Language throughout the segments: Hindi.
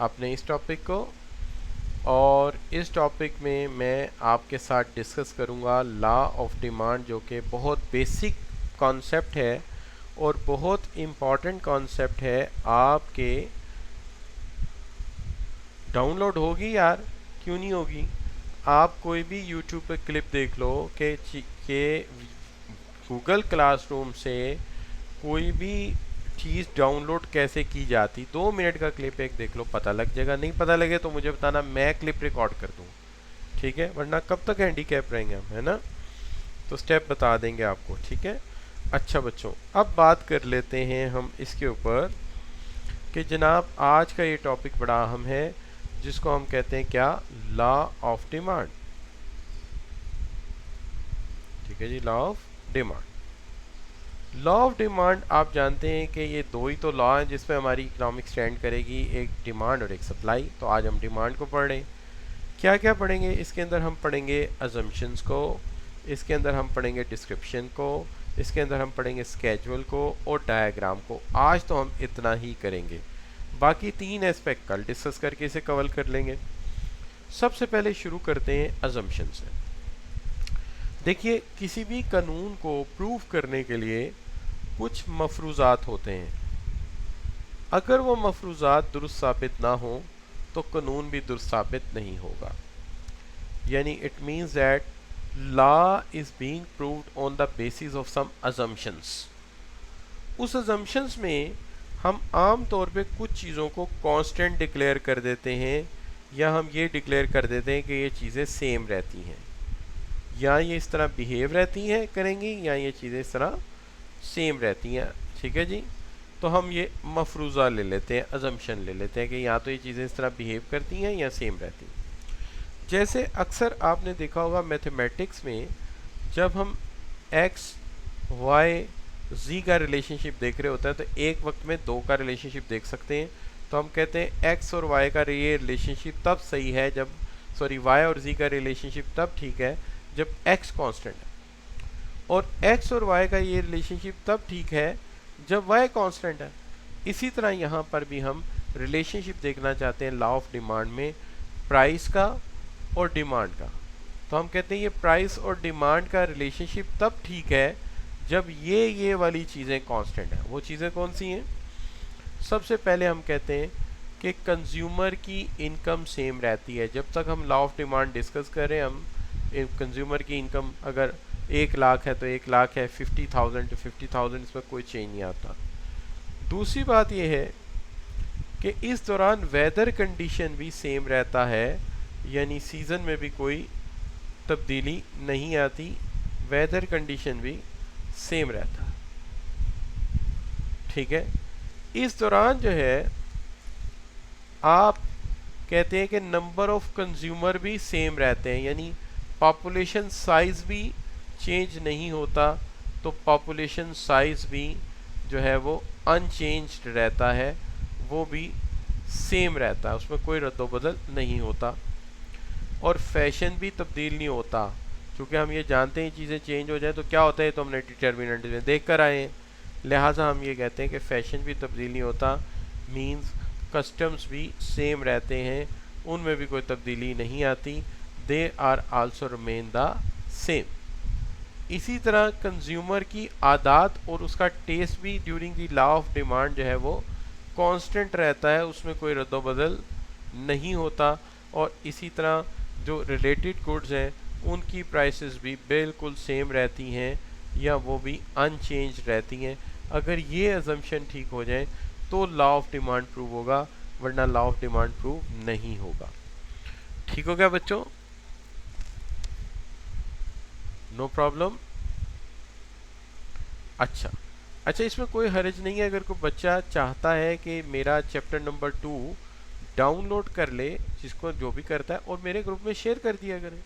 अपने इस टॉपिक को। और इस टॉपिक में मैं आपके साथ डिस्कस करूंगा लॉ ऑफ डिमांड, जो कि बहुत बेसिक कॉन्सेप्ट है और बहुत इम्पॉर्टेंट कॉन्सेप्ट है। आपके डाउनलोड होगी यार, क्यों नहीं होगी। आप कोई भी यूट्यूब पे क्लिप देख लो कि गूगल क्लासरूम से कोई भी चीज़ डाउनलोड कैसे की जाती, 2 मिनट का क्लिप एक देख लो, पता लग जाएगा। नहीं पता लगे तो मुझे बताना, मैं क्लिप रिकॉर्ड कर दूँ, ठीक है। वरना कब तक हैंडीकैप रहेंगे हम, है ना। तो स्टेप बता देंगे आपको, ठीक है। अच्छा बच्चों, अब बात कर लेते हैं हम इसके ऊपर कि जनाब आज का ये टॉपिक बड़ा अहम है, जिसको हम कहते हैं क्या, लॉ ऑफ डिमांड। ठीक है जी, law of demand. Law of demand आप जानते हैं कि ये दो ही तो लॉ हैं जिसमें हमारी इकोनॉमिक स्टैंड करेगी, एक डिमांड और एक सप्लाई। तो आज हम डिमांड को पढ़ रहे हैं। क्या क्या पढ़ेंगे इसके अंदर? हम पढ़ेंगे अजम्पशंस को, इसके अंदर हम पढ़ेंगे डिस्क्रिप्शन को, इसके अंदर हम पढ़ेंगे स्केजुअल को और डायग्राम को। आज तो हम इतना ही करेंगे, बाकी 3 एस्पेक्ट कल डिस्कस करके इसे कवर कर लेंगे। सबसे पहले शुरू करते हैं अजम्पशन से। देखिए, किसी भी कानून को प्रूव करने के लिए कुछ मफरूजात होते हैं। अगर वो मफरूजात दुरुस्त साबित ना हो तो कानून भी दुरुस्त साबित नहीं होगा। यानी it means that law is being proved on the basis of some assumptions. उस अजम्पशंस में हम आम तौर पे कुछ चीज़ों को कांस्टेंट डिक्लेयर कर देते हैं, या हम ये डिक्लेयर कर देते हैं कि ये चीज़ें सेम रहती हैं, या ये इस तरह बिहेव रहती हैं करेंगी, या ये चीज़ें इस तरह सेम रहती हैं। ठीक है जी। तो हम ये मफरूज़ा ले लेते हैं, अजम्पशन ले लेते हैं कि या तो ये चीज़ें इस तरह बिहेव करती हैं या सेम रहती हैं। जैसे अक्सर आपने देखा होगा मैथमेटिक्स में, जब हम एक्स वाई जी का रिलेशनशिप देख रहे होता है तो एक वक्त में 2 का रिलेशनशिप देख सकते हैं। तो हम कहते हैं एक्स और वाई का ये रिलेशनशिप तब सही है जब, सॉरी, वाई और जी का रिलेशनशिप तब ठीक है जब एक्स कांस्टेंट है, और एक्स और वाई का ये रिलेशनशिप तब ठीक है जब वाई कांस्टेंट है। इसी तरह यहाँ पर भी हम रिलेशनशिप देखना चाहते हैं लॉ ऑफ डिमांड में, प्राइस का और डिमांड का। तो हम कहते हैं ये प्राइस और डिमांड का रिलेशनशिप तब ठीक है जब ये वाली चीज़ें कांस्टेंट हैं। वो चीज़ें कौन सी हैं? सबसे पहले हम कहते हैं कि कंज्यूमर की इनकम सेम रहती है। जब तक हम लॉ ऑफ डिमांड डिस्कस करें, हम कंज्यूमर की इनकम अगर 1 लाख है तो 1 लाख है, 50,000 तो 50,000, इसमें कोई चेंज नहीं आता। दूसरी बात यह है कि इस दौरान वेदर कंडीशन भी सेम रहता है, यानी सीज़न में भी कोई तब्दीली नहीं आती, वेदर कंडीशन भी सेम रहता है। ठीक है। इस दौरान जो है आप कहते हैं कि नंबर ऑफ कंज्यूमर भी सेम रहते हैं, यानी पॉपुलेशन साइज भी चेंज नहीं होता, तो पॉपुलेशन साइज भी जो है वो अनचेंज्ड रहता है, वो भी सेम रहता है, उसमें कोई रद्दोबदल नहीं होता। और फैशन भी तब्दील नहीं होता, क्योंकि हम ये जानते हैं चीज़ें चेंज हो जाए तो क्या होता है, तो हमने डिटर्मिनेंट में देख कर आए हैं। लिहाजा हम ये कहते हैं कि फैशन भी तब्दील नहीं होता, मींस कस्टम्स भी सेम रहते हैं, उनमें भी कोई तब्दीली नहीं आती, they are also remain the same. इसी तरह कंज्यूमर की आदत और उसका टेस्ट भी during the law of demand जो है वो कांस्टेंट रहता है, उसमें कोई रद्दोबदल नहीं होता। और इसी तरह जो रिलेटेड गुड्स हैं उनकी प्राइसेस भी बिल्कुल सेम रहती हैं, या वो भी अनचेंज रहती हैं। अगर ये अजम्पशन ठीक हो जाए तो लॉ ऑफ डिमांड प्रूव होगा, वरना लॉ ऑफ डिमांड प्रूव नहीं होगा। ठीक हो गया बच्चों? No problem. अच्छा, इसमें कोई हर्ज नहीं है अगर कोई बच्चा चाहता है कि मेरा चैप्टर नंबर 2 डाउनलोड कर ले, जिसको जो भी करता है, और मेरे ग्रुप में शेयर कर दिया करें।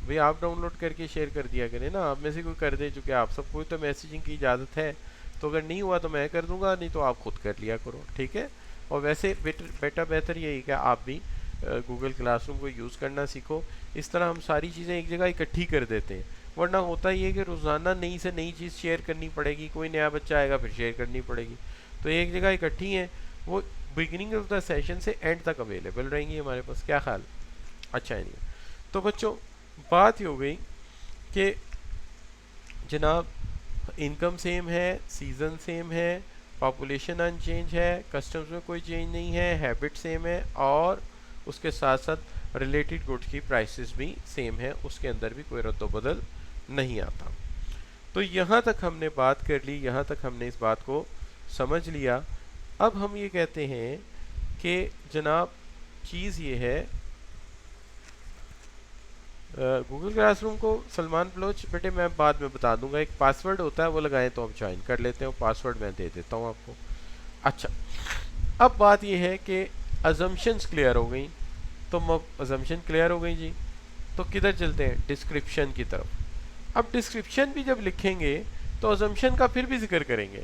भाई आप डाउनलोड करके शेयर कर दिया करें ना, आप में से कोई कर दे, चूँकि आप सबको तो मैसेजिंग की इजाज़त है। तो अगर नहीं हुआ तो मैं कर दूंगा, नहीं तो आप खुद कर लिया करो, ठीक है। और वैसे बेहतर यही कि आप भी गूगल क्लासरूम को यूज़ करना सीखो। इस तरह हम सारी चीज़ें एक जगह इकट्ठी कर देते हैं, वरना होता ये कि रोज़ाना नई से नई चीज़ शेयर करनी पड़ेगी, कोई नया बच्चा आएगा फिर शेयर करनी पड़ेगी। तो एक जगह इकट्ठी हैं, वो बिगिनिंग ऑफ द सेशन से एंड तक अवेलेबल रहेंगी हमारे पास। क्या ख्याल? अच्छा है नहीं? तो बच्चों बात ये हो गई कि जनाब इनकम सेम है, सीज़न सेम है, पॉपुलेशन अनचेंज है, कस्टम्स में कोई चेंज नहीं है, हैबिट सेम है, और उसके साथ साथ रिलेटेड गुड्स की प्राइसेस भी सेम है, उसके अंदर भी कोई रद्द-बदल नहीं आता। तो यहाँ तक हमने बात कर ली, यहाँ तक हमने इस बात को समझ लिया। अब हम ये कहते हैं कि जनाब चीज़ ये है, गूगल क्लासरूम को सलमान बलोच बेटे मैं बाद में बता दूंगा, एक पासवर्ड होता है वो लगाएं तो हम ज्वाइन कर लेते हैं, वो पासवर्ड मैं दे देता हूँ आपको। अच्छा, अब बात ये है कि अजम्पशंस क्लियर हो गई, तो अजम्पशन क्लियर हो गई जी, तो किधर चलते हैं? डिस्क्रिप्शन की तरफ। अब डिस्क्रिप्शन भी जब लिखेंगे तो अजम्पशन का फिर भी जिक्र करेंगे,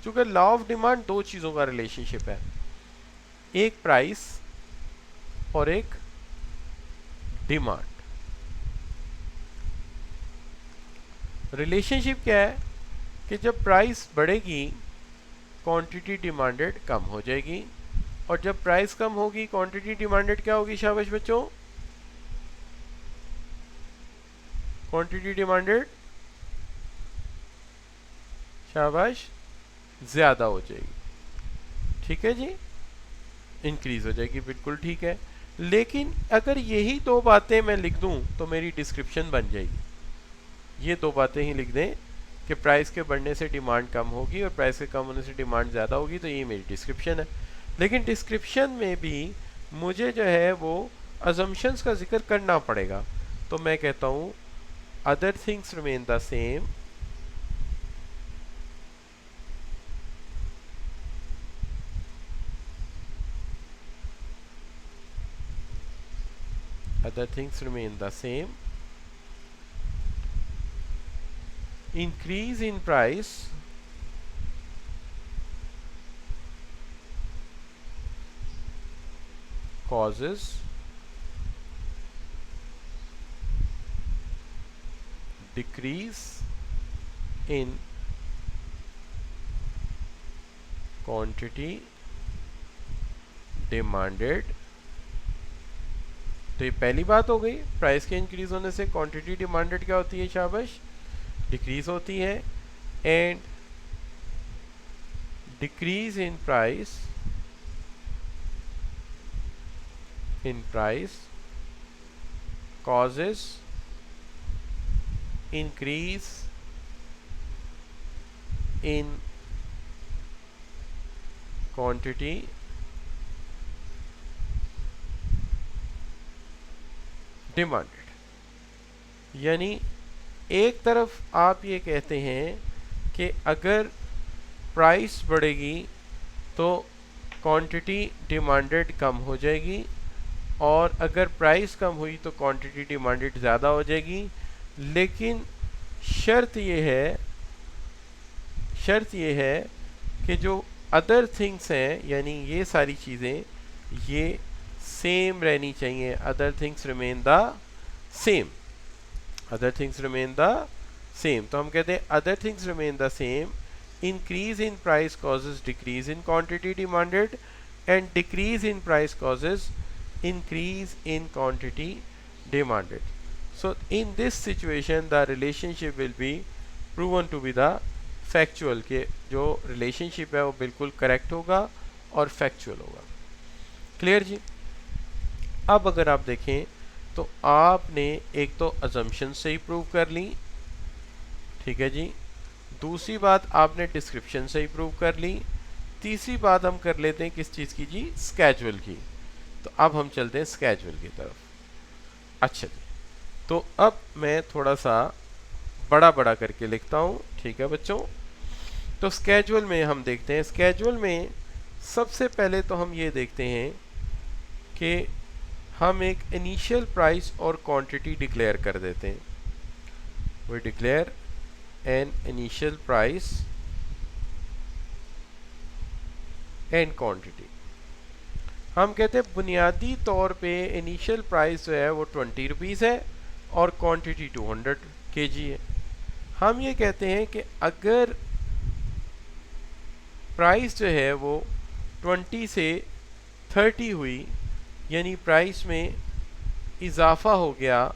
क्योंकि लॉ ऑफ डिमांड दो चीज़ों का रिलेशनशिप है, एक प्राइस और एक डिमांड। रिलेशनशिप क्या है कि जब प्राइस बढ़ेगी क्वांटिटी डिमांडेड कम हो जाएगी, और जब प्राइस कम होगी क्वांटिटी डिमांडेड क्या होगी? शाबाश बच्चों, क्वांटिटी डिमांडेड शाबाश ज़्यादा हो जाएगी। ठीक है जी, इंक्रीज हो जाएगी, बिल्कुल ठीक है। लेकिन अगर यही दो बातें मैं लिख दूं तो मेरी डिस्क्रिप्शन बन जाएगी। ये दो बातें ही लिख दें कि प्राइस के बढ़ने से डिमांड कम होगी और प्राइस के कम होने से डिमांड ज़्यादा होगी, तो ये मेरी डिस्क्रिप्शन है। लेकिन डिस्क्रिप्शन में भी मुझे जो है वो अजम्पशंस का जिक्र करना पड़ेगा, तो मैं कहता हूँ other things remain the same, other things remain the same, increase in price causes decrease in quantity demanded। तो ये पहली बात हो गई, प्राइस के इंक्रीज होने से क्वांटिटी डिमांडेड क्या होती है? शाबाश, डिक्रीज होती है। And decrease in price causes increase in quantity demanded. यानी एक तरफ आप ये कहते हैं कि अगर प्राइस बढ़ेगी तो क्वांटिटी डिमांडेड कम हो जाएगी, और अगर प्राइस कम हुई तो क्वांटिटी डिमांडेड ज़्यादा हो जाएगी। लेकिन शर्त ये है कि जो अदर थिंग्स हैं, यानी ये सारी चीज़ें ये सेम रहनी चाहिए। Other things remain the same, other things remain the same. तो हम कहते हैं other things remain the same, increase in price causes decrease in quantity demanded, and decrease in price causes increase in quantity demanded. So in this situation the relationship will be proven to be the factual, के जो relationship है वो बिल्कुल correct होगा और factual होगा। क्लियर जी? अब अगर आप देखें तो आपने एक तो assumption से ही प्रूव कर ली, ठीक है जी, दूसरी बात आपने डिस्क्रिप्शन से ही प्रूव कर ली, तीसरी बात हम कर लेते हैं किस चीज़ की जी? स्केजुअल की। तो अब हम चलते हैं स्केजुअल की तरफ। अच्छा जी, तो अब मैं थोड़ा सा बड़ा करके लिखता हूँ, ठीक है बच्चों। तो स्केजुअल में हम देखते हैं, स्केजुअल में सबसे पहले तो हम ये देखते हैं कि हम एक इनिशियल प्राइस और क्वांटिटी डिक्लेयर कर देते हैं। We declare an initial price and quantity. हम कहते हैं बुनियादी तौर पे इनिशियल प्राइस जो है वो 20 रुपीज़ है और क्वांटिटी 200 kg है। हम ये कहते हैं कि अगर प्राइस जो है वो 20 से 30 हुई, यानी प्राइस में इजाफा हो गया,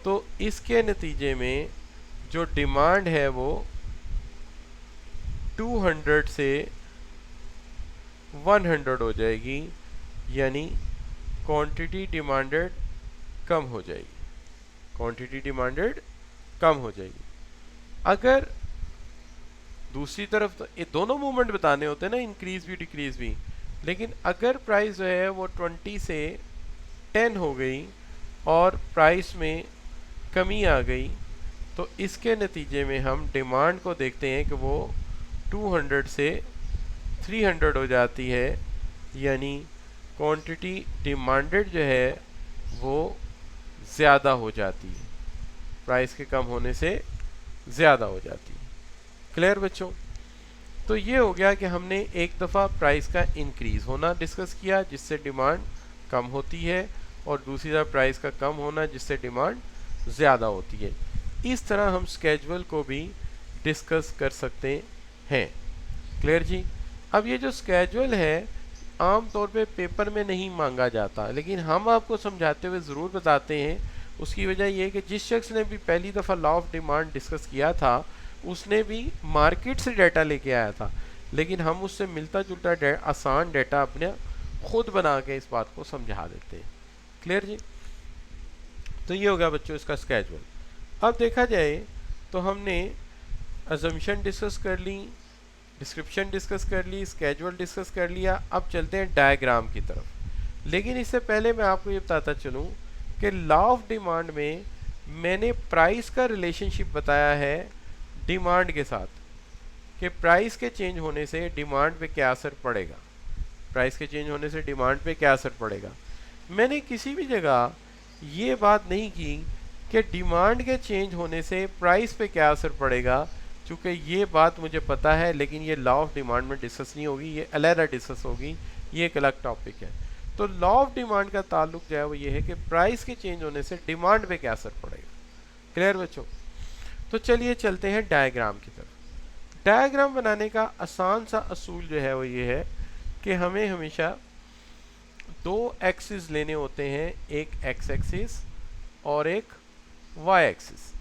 तो इसके नतीजे में जो डिमांड है वो 200 से 100 हो जाएगी, यानी क्वांटिटी डिमांडेड कम हो जाएगी, क्वांटिटी डिमांडेड कम हो जाएगी। अगर दूसरी तरफ, तो ये दोनों मूवमेंट बताने होते हैं ना, इंक्रीज भी डिक्रीज भी, लेकिन अगर प्राइस जो है वो 20 से 10 हो गई और प्राइस में कमी आ गई, तो इसके नतीजे में हम डिमांड को देखते हैं कि वो 200 से 300 हो जाती है, यानी क्वांटिटी डिमांडेड जो है वो ज़्यादा हो जाती है, प्राइस के कम होने से ज़्यादा हो जाती है। क्लियर बच्चों? तो ये हो गया कि हमने एक दफ़ा प्राइस का इंक्रीज़ होना डिस्कस किया जिससे डिमांड कम होती है, और दूसरी तरफ प्राइस का कम होना जिससे डिमांड ज़्यादा होती है। इस तरह हम स्केजुअल को भी डिस्कस कर सकते हैं। क्लियर जी? अब ये जो स्केजुअल है आम तौर पे पेपर में नहीं मांगा जाता, लेकिन हम आपको समझाते हुए ज़रूर बताते हैं। उसकी वजह यह है कि जिस शख्स ने भी पहली दफ़ा लॉ ऑफ डिमांड डिस्कस किया था उसने भी मार्केट से डाटा लेके आया था, लेकिन हम उससे मिलता जुलता आसान डाटा अपने खुद बना के इस बात को समझा देते हैं। क्लियर जी? तो ये होगा बच्चों इसका स्केजुअल। अब देखा जाए तो हमने अजम्पशन डिस्कस कर ली, डिस्क्रिप्शन डिस्कस कर ली, स्केजुअल डिस्कस कर लिया। अब चलते हैं डायग्राम की तरफ। लेकिन इससे पहले मैं आपको ये बताता चलूँ कि लॉ ऑफ डिमांड में मैंने प्राइस का रिलेशनशिप बताया है डिमांड के साथ, कि प्राइस के चेंज होने से डिमांड पे क्या असर पड़ेगा, प्राइस के चेंज होने से डिमांड पे क्या असर पड़ेगा। मैंने किसी भी जगह ये बात नहीं की कि डिमांड के चेंज होने से प्राइस पे क्या असर पड़ेगा, चूँकि ये बात मुझे पता है, लेकिन ये लॉ ऑफ डिमांड में डिस्कस नहीं होगी, ये अलग डिस्कस होगी, ये एक अलग टॉपिक है। तो लॉ ऑफ डिमांड का ताल्लुक जो है वो ये है कि प्राइस के चेंज होने से डिमांड पे क्या असर पड़ेगा। क्लियर बच्चों? तो चलिए चलते हैं डायग्राम की तरफ। डायग्राम बनाने का आसान सा असूल जो है वो ये है कि हमें हमेशा दो एक्सिस लेने होते हैं, एक एक्स एक्सिस और एक वाई एक्सिस,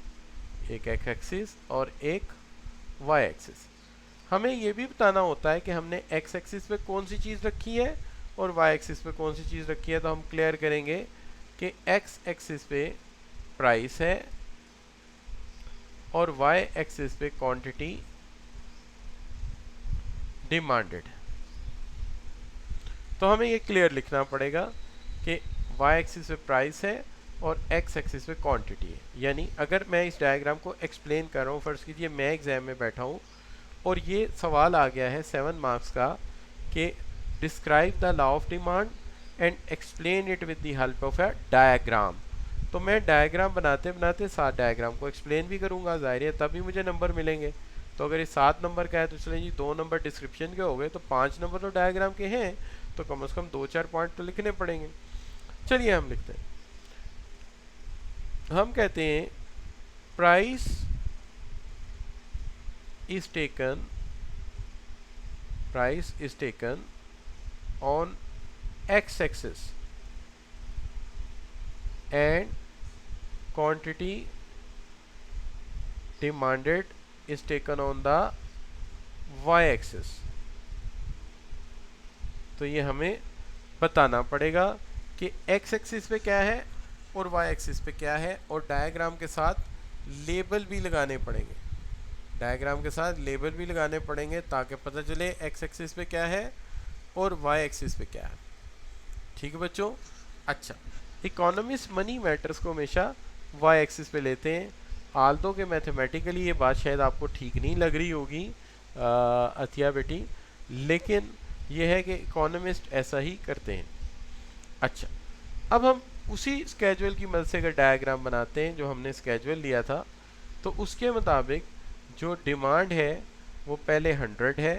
एक एक्स एक्सिस और एक वाई एक्सिस। हमें ये भी बताना होता है कि हमने एक्स एक्सिस पे कौन सी चीज़ रखी है और वाई एक्सिस पे कौन सी चीज़ रखी है। तो हम क्लियर करेंगे कि एक्स एक्सिस पे प्राइस है और वाई एक्सिस पे क्वांटिटी डिमांडेड है। तो हमें ये क्लियर लिखना पड़ेगा कि वाई एक्सिस पे प्राइस है और एक्स एक्सिस पे क्वांटिटी है। यानी अगर मैं इस डायग्राम को एक्सप्लेन कर रहा हूँ, फर्ज कीजिए मैं एग्जाम में बैठा हूँ और ये सवाल आ गया है 7 मार्क्स का कि describe the law of demand and explain it with the help of a diagram. तो मैं डायग्राम बनाते बनाते साथ डायग्राम को एक्सप्लेन भी करूँगा, जाहिर है तभी मुझे नंबर मिलेंगे। तो अगर ये 7 नंबर का है तो चलिए जी 2 नंबर डिस्क्रिप्शन के हो गए, तो 5 नंबर तो डायग्राम के हैं, तो कम से कम 2-4 पॉइंट तो लिखने पड़ेंगे। चलिए हम लिखते हैं। हम कहते हैं price is taken on x axis and quantity demanded is taken on the y axis। तो ये हमें बताना पड़ेगा कि x एक्सिस पे क्या है और y एक्सिस पे क्या है, और डायग्राम के साथ लेबल भी लगाने पड़ेंगे, डायग्राम के साथ लेबल भी लगाने पड़ेंगे ताकि पता चले x एक्सिस पे क्या है और y एक्सिस पे क्या है। ठीक है बच्चों? अच्छा, इकोनॉमिस्ट मनी मैटर्स को हमेशा वाई एक्सिस पे लेते हैं। आल्दो के मैथमेटिकली ये बात शायद आपको ठीक नहीं लग रही होगी अतिया बेटी, लेकिन ये है कि इकोनॉमिस्ट ऐसा ही करते हैं। अच्छा, अब हम उसी स्केजुअल की मदद से अगर डायग्राम बनाते हैं जो हमने स्केजुअल लिया था, तो उसके मुताबिक जो डिमांड है वो पहले 100 है,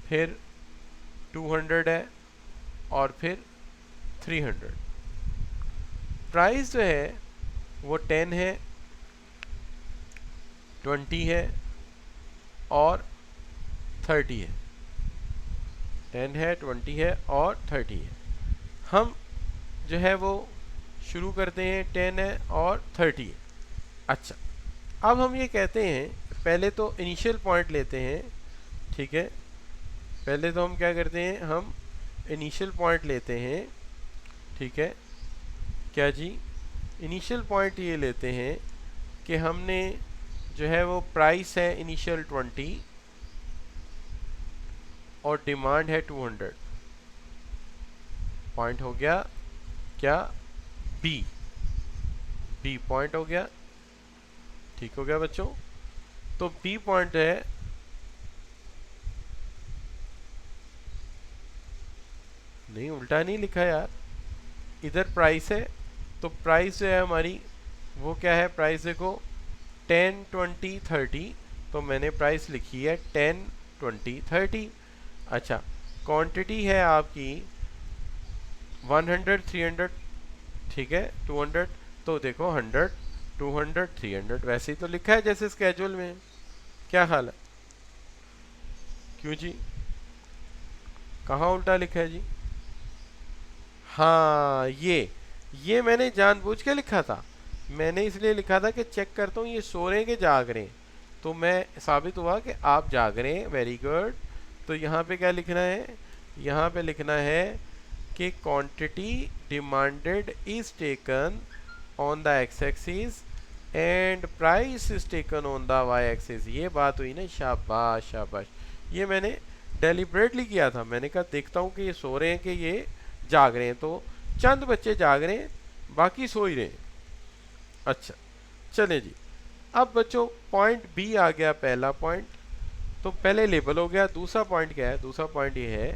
फिर 200 है और फिर 300। प्राइस जो है वो 10 है, 20 है और 30 है। 10 है, 20 है और 30 है। हम जो है वो शुरू करते हैं, 10 है और 30 है। अच्छा, अब हम ये कहते हैं, पहले तो इनिशियल पॉइंट लेते हैं, ठीक है। पहले तो हम क्या करते हैं, हम इनिशियल पॉइंट लेते हैं, ठीक है। क्या जी, इनिशियल पॉइंट ये लेते हैं कि हमने जो है वो प्राइस है इनिशियल 20 और डिमांड है 200। पॉइंट हो गया क्या, बी, बी पॉइंट हो गया, ठीक हो गया बच्चों। तो बी पॉइंट है, नहीं उल्टा नहीं लिखा यार, इधर प्राइस है, तो प्राइस जो है हमारी वो क्या है, प्राइस देखो 10, 20, 30, तो मैंने प्राइस लिखी है 10, 20, 30। अच्छा, क्वांटिटी है आपकी 100, 300, ठीक है, 200, तो देखो 100, 200, 300 वैसे ही तो लिखा है जैसे स्केड्यूल में। क्या हाल है, क्यों जी, कहाँ उल्टा लिखा है जी? हाँ, ये मैंने जानबूझ के लिखा था, मैंने इसलिए लिखा था कि चेक करता हूँ ये सो रहे हैं कि जाग रहे हैं। तो मैं साबित हुआ कि आप जाग रहे हैं, वेरी गुड। तो यहाँ पे क्या लिखना है, यहाँ पे लिखना है कि quantity demanded is taken on the x axis and price is taken on the y axis. ये बात हुई ना, शाबाश शाबाश। ये मैंने डेलिबरेटली किया था, मैंने कहा देखता हूँ कि ये सो रहे हैं कि ये जाग रहे हैं। तो चंद बच्चे जाग रहे हैं, बाकी सो ही रहे हैं। अच्छा, चले जी, अब बच्चों पॉइंट बी आ गया, पहला पॉइंट तो पहले लेबल हो गया। दूसरा पॉइंट क्या है, दूसरा पॉइंट ये है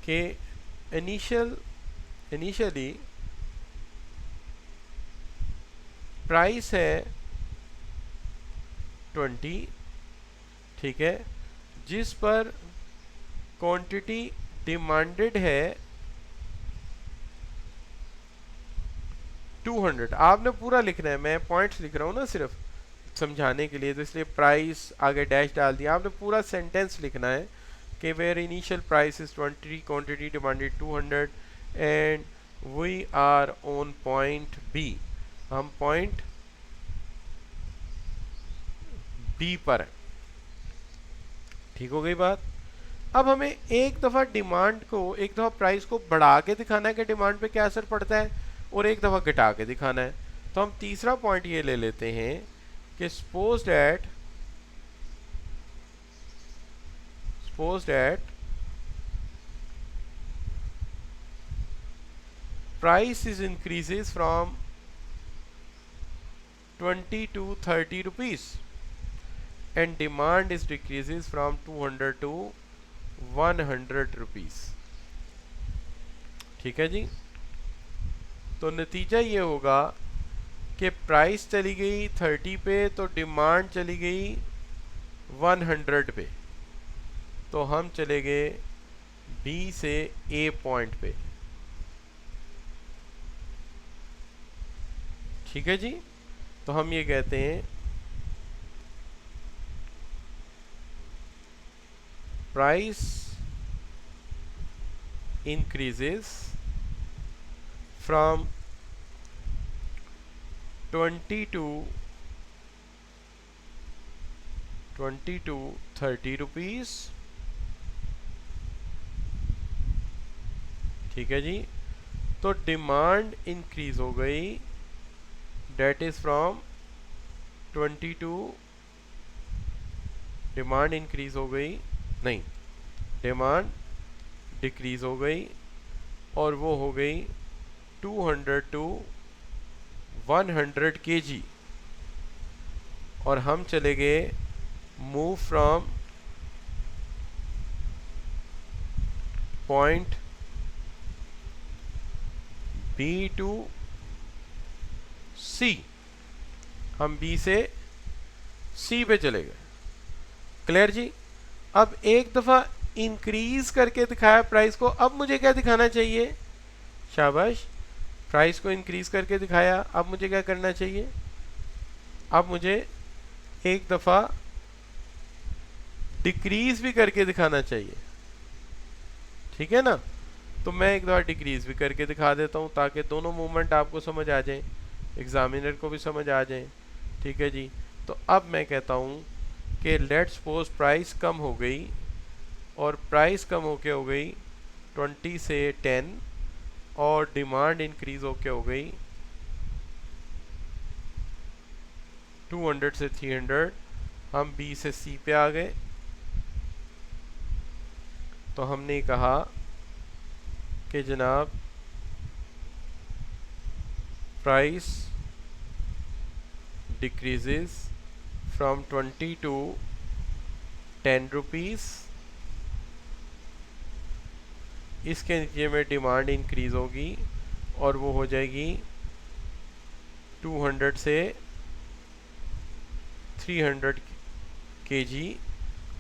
कि इनिशियली प्राइस है 20, ठीक है, जिस पर क्वांटिटी डिमांडेड है 200। आपने पूरा लिखना है, मैं पॉइंट्स लिख रहा हूँ ना सिर्फ समझाने के लिए, तो इसलिए प्राइस आगे डैश डाल दिया। आपने पूरा सेंटेंस लिखना है कि where initial price is 20, quantity demanded 200 and we are on point B. हम पॉइंट बी पर है, ठीक हो गई बात। अब हमें एक दफ़ा डिमांड को, एक दफ़ा प्राइस को बढ़ा के दिखाना है कि डिमांड पे क्या असर पड़ता है, और एक दफ़ा घटा के दिखाना है। तो हम तीसरा पॉइंट ये ले लेते हैं कि suppose that price is increases from 20 to 30 rupees and demand is decreases from 200 to 100 rupees। ठीक है जी, तो नतीजा ये होगा कि प्राइस चली गई 30 पे तो डिमांड चली गई 100 पे, तो हम चले गए बी से ए पॉइंट पे। ठीक है जी, तो हम ये कहते हैं price increases from 20 to 30 rupees. ठीक है जी, तो डिमांड इंक्रीज हो गई, that is from 20 to, demand increase हो गई, नहीं डिमांड डिक्रीज हो गई, और वो हो गई 200 to 100 kg। और हम चले गए move from point B to C, हम बी से सी पे चले गए। क्लियर जी। अब एक दफ़ा इंक्रीज करके दिखाया प्राइस को, अब मुझे क्या दिखाना चाहिए, शाबाश, प्राइस को इंक्रीज करके दिखाया, अब मुझे क्या करना चाहिए, अब मुझे एक दफ़ा डिक्रीज भी करके दिखाना चाहिए, ठीक है ना। तो मैं एक बार डिक्रीज भी करके दिखा देता हूँ ताकि दोनों मूवमेंट आपको समझ आ जाए, एग्जामिनर को भी समझ आ जाए, ठीक है जी। तो अब मैं कहता हूँ कि लेट्स सपोज प्राइस कम हो गई, और प्राइस कम होके हो गई 20 से 10, और डिमांड इंक्रीज होके हो गई 200 से 300। हम बी से सी पे आ गए, तो हमने कहा कि जनाब price decreases from 20 to 10 rupees, इसके नीचे में डिमांड इंक्रीज होगी और वो हो जाएगी 200 से 300 kg,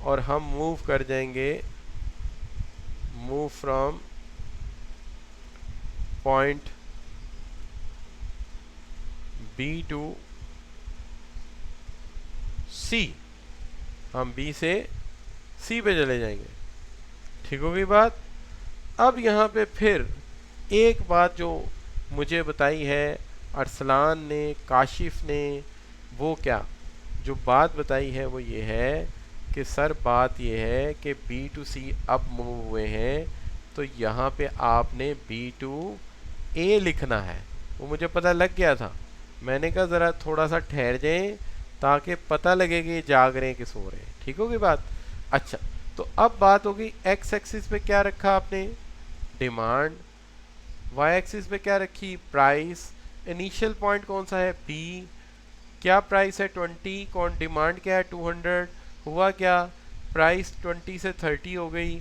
और हम मूव कर जाएंगे, move from point B to C, हम बी से सी पे चले जाएंगे, ठीक होगी बात। अब यहाँ पे फिर एक बात जो मुझे बताई है अरसलान ने, काशिफ ने, वो क्या जो बात बताई है वो ये है कि सर बात ये है कि बी टू सी अब मूव हुए हैं, तो यहाँ पे आपने बी टू ए लिखना है। वो मुझे पता लग गया था, मैंने कहा ज़रा थोड़ा सा ठहर जाएं ताकि पता लगे कि जाग रहे हैं कि सो रहे हैं, ठीक होगी बात। अच्छा, तो अब बात होगी एक्स एक्सिस पे क्या रखा आपने, डिमांड, वाई एक्सिस पे क्या रखी, प्राइस। इनिशियल पॉइंट कौन सा है, बी, क्या प्राइस है 20, कौन डिमांड क्या है 200, हुआ क्या प्राइस 20 से 30 हो गई,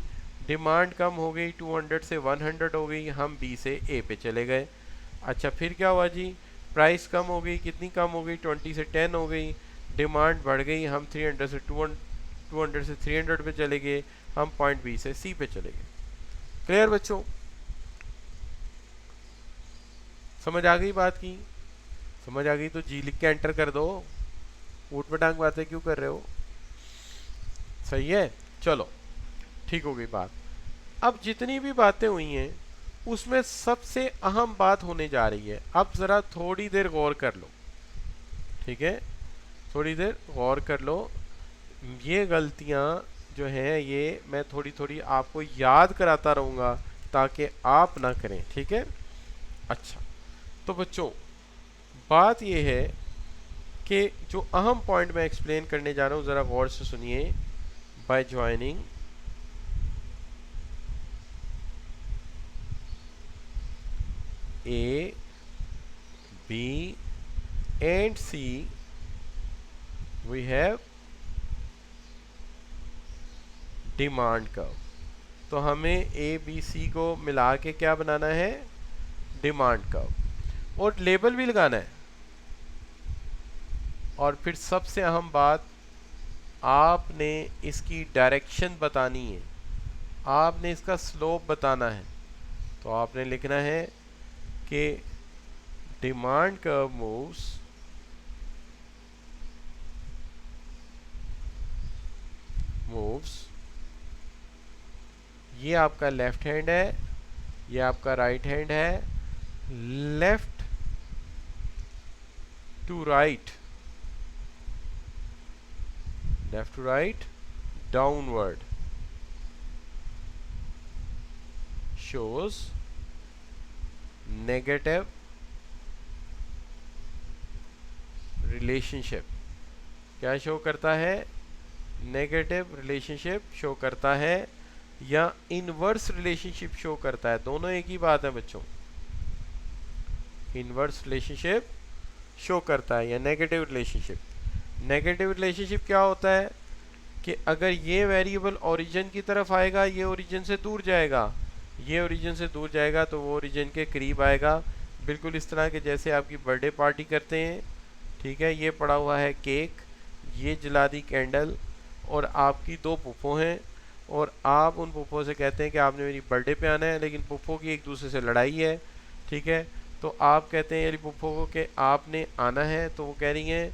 डिमांड कम हो गई 200 से 100 हो गई, हम बी से ए पे चले गए। अच्छा, फिर क्या हुआ जी, प्राइस कम हो गई, कितनी कम हो गई 20 से 10 हो गई, डिमांड बढ़ गई, हम 300 से 200 से 300 पे चले गए, हम पॉइंट बी से सी पे चले गए। क्लियर बच्चों, समझ आ गई बात की, समझ आ गई तो जी लिख के एंटर कर दो, ऊट पटांग बातें क्यों कर रहे हो, सही है। चलो ठीक हो गई बात। अब जितनी भी बातें हुई हैं उसमें सबसे अहम बात होने जा रही है, अब ज़रा थोड़ी देर गौर कर लो, ठीक है, थोड़ी देर गौर कर लो। ये गलतियां जो हैं ये मैं थोड़ी थोड़ी आपको याद कराता रहूँगा ताकि आप ना करें, ठीक है। अच्छा, तो बच्चों बात ये है कि जो अहम पॉइंट मैं एक्सप्लेन करने जा रहा हूँ ज़रा गौर से सुनिए। By joining A, B and C, we have demand curve. तो हमें ए बी सी को मिला के क्या बनाना है, डिमांड कर्व, और लेबल भी लगाना है। और फिर सबसे अहम बात, आपने इसकी डायरेक्शन बतानी है, आपने इसका स्लोप बताना है। तो आपने लिखना है कि डिमांड कर्व मूव्स, ये आपका लेफ्ट हैंड है, ये आपका राइट हैंड है, left to right, left to right downward, shows negative relationship. क्या शो करता है, नेगेटिव रिलेशनशिप शो करता है या इनवर्स रिलेशनशिप शो करता है, दोनों एक ही बात है बच्चों। इनवर्स रिलेशनशिप शो करता है या नेगेटिव रिलेशनशिप। नेगेटिव रिलेशनशिप क्या होता है कि अगर ये वेरिएबल ओरिजिन की तरफ आएगा, ये ओरिजिन से दूर जाएगा, ये ओरिजिन से दूर जाएगा तो वो ओरिजिन के करीब आएगा। बिल्कुल इस तरह के जैसे आपकी बर्थडे पार्टी करते हैं, ठीक है, ये पड़ा हुआ है केक, ये जला दी कैंडल, और आपकी दो पुप्पो हैं, और आप उन पुप्पो से कहते हैं कि आपने मेरी बर्थडे पे आना है, लेकिन पुप्पो की एक दूसरे से लड़ाई है, ठीक है। तो आप कहते हैं यानी पुप्पो को कि आपने आना है, तो वो कह रही हैं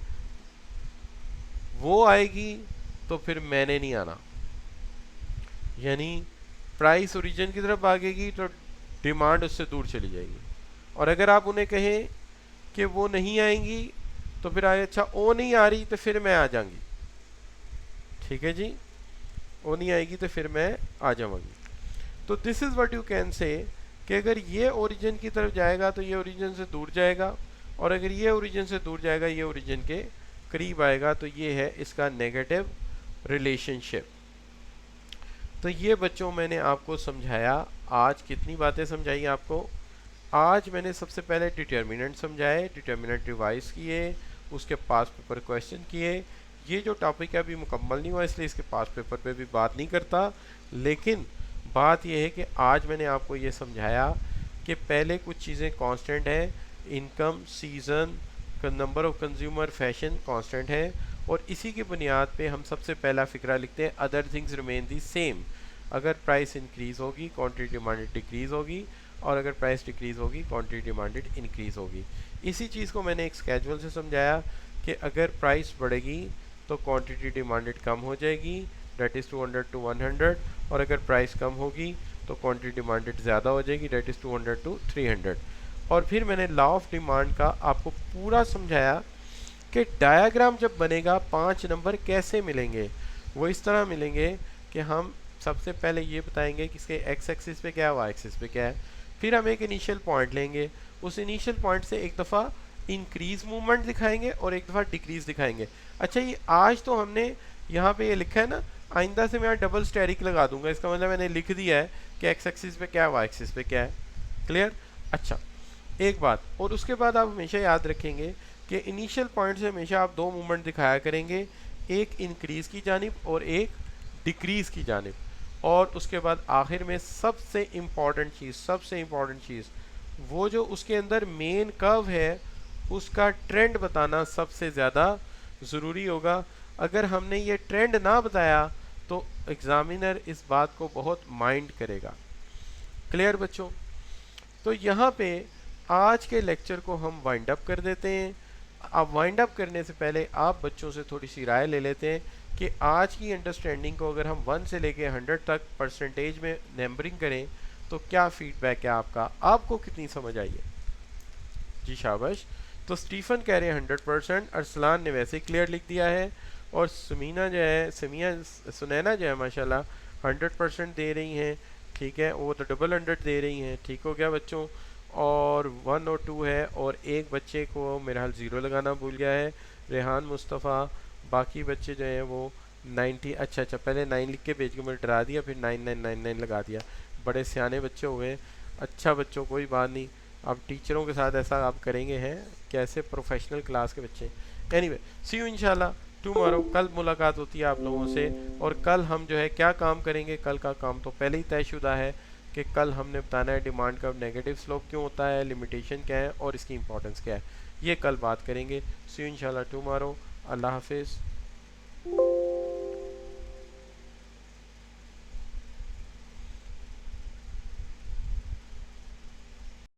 वो आएगी तो फिर मैंने नहीं आना, यानी प्राइस ओरिजिन की तरफ भागेगी तो डिमांड उससे दूर चली जाएगी। और अगर आप उन्हें कहें कि वो नहीं आएंगी तो फिर आए अच्छा ओ नहीं आ रही तो फिर मैं आ जाऊंगी, ठीक है जी, ओ नहीं आएगी तो फिर मैं आ जाऊंगी। तो this is what you can say कि अगर ये ओरिजिन की तरफ जाएगा तो ये ओरिजिन से दूर जाएगा, और अगर ये ओरिजिन से दूर जाएगा ये ओरिजिन के करीब आएगा, तो ये है इसका नेगेटिव रिलेशनशिप। तो ये बच्चों मैंने आपको समझाया। आज कितनी बातें समझाई आपको? आज मैंने सबसे पहले डिटर्मिनेंट समझाए, डिटर्मिनेंट रिवाइज किए, उसके पास पेपर क्वेश्चन किए। ये जो टॉपिक है अभी मुकम्मल नहीं हुआ इसलिए इसके पास पेपर पे भी बात नहीं करता, लेकिन बात यह है कि आज मैंने आपको ये समझाया कि पहले कुछ चीज़ें कांस्टेंट हैं, income, season, number of consumer, fashion constant है, और इसी की बुनियाद पे हम सबसे पहला फिक्रा लिखते हैं other things remain the same. अगर प्राइस इंक्रीज़ होगी क्वांटिटी डिमांडेड डिक्रीज़ होगी, और अगर प्राइस डिक्रीज़ होगी क्वांटिटी डिमांडेड इंक्रीज़ होगी। इसी चीज़ को मैंने एक स्केजुअल से समझाया कि अगर प्राइस बढ़ेगी तो क्वांटिटी डिमांडेड कम हो जाएगी, डेट इज़ 200 to 100, और अगर प्राइस कम होगी तो क्वांटिटी डिमांडेड ज़्यादा हो जाएगी, डेट इज़ 200 to 300। और फिर मैंने लॉ ऑफ डिमांड का आपको पूरा समझाया कि डायग्राम जब बनेगा 5 नंबर कैसे मिलेंगे। वो इस तरह मिलेंगे कि हम सबसे पहले ये बताएंगे कि इसके एक्स एक्सिस पे क्या है, वाई एक्सिस पे क्या है, फिर हम एक इनिशियल पॉइंट लेंगे, उस इनिशियल पॉइंट से एक दफ़ा इंक्रीज मूवमेंट दिखाएंगे और एक दफ़ा डिक्रीज दिखाएंगे। अच्छा ये आज तो हमने यहाँ पे ये लिखा है ना, आइंदा से मैं यहाँ डबल स्टेरिक लगा दूंगा, इसका मतलब मैंने लिख दिया है कि एक्स एक्सिस पे क्या है, वाई एक्सिस पे क्या है। क्लियर? अच्छा एक बात और, उसके बाद आप हमेशा याद रखेंगे कि इनिशियल पॉइंट से हमेशा आप दो मूवमेंट दिखाया करेंगे, एक इंक्रीज की जानिब और एक डिक्रीज की जानिब। और उसके बाद आखिर में सबसे इम्पॉर्टेंट चीज़ वो जो उसके अंदर मेन कर्व है उसका ट्रेंड बताना सबसे ज़्यादा ज़रूरी होगा। अगर हमने ये ट्रेंड ना बताया तो एग्जामिनर इस बात को बहुत माइंड करेगा। क्लियर बच्चों? तो यहाँ पे आज के लेक्चर को हम वाइंड अप कर देते हैं। अब वाइंड अप करने से पहले आप बच्चों से थोड़ी सी राय ले लेते हैं कि आज की अंडरस्टैंडिंग को अगर हम 1 से लेके 100 तक परसेंटेज में नंबरिंग करें तो क्या फीडबैक है आपका, आपको कितनी समझ आई है? जी शाबाश। तो स्टीफन कह रहे हैं 100%, अरसलान ने वैसे क्लियर लिख दिया है, और सुमीना जो है सुनैना जो है माशाल्लाह 100% दे रही हैं, ठीक है, वो तो डबल 100 दे रही हैं। ठीक हो गया बच्चों। और 1 और 2 है, और एक बच्चे को मेरा हाल 0 लगाना भूल गया है, रेहान मुस्तफ़ा। बाकी बच्चे जो हैं वो 90, अच्छा पहले 9 लिख के भेज के मुझे डरा दिया, फिर 9999 लगा दिया। बड़े सियाने बच्चे हुए। अच्छा बच्चों कोई बात नहीं, अब टीचरों के साथ ऐसा आप करेंगे हैं कैसे प्रोफेशनल क्लास के बच्चे। एनीवे सी यू इंशाल्लाह टुमारो, कल मुलाकात होती है आप लोगों से। और कल हम जो है क्या काम करेंगे, कल का काम तो पहले ही तयशुदा है कि कल हमने बताना है डिमांड का नेगेटिव स्लोप क्यों होता है, लिमिटेशन क्या है और इसकी इंपॉर्टेंस क्या है, ये कल बात करेंगे। सी यू इंशाल्लाह टुमारो। अल्लाह हाफिज़।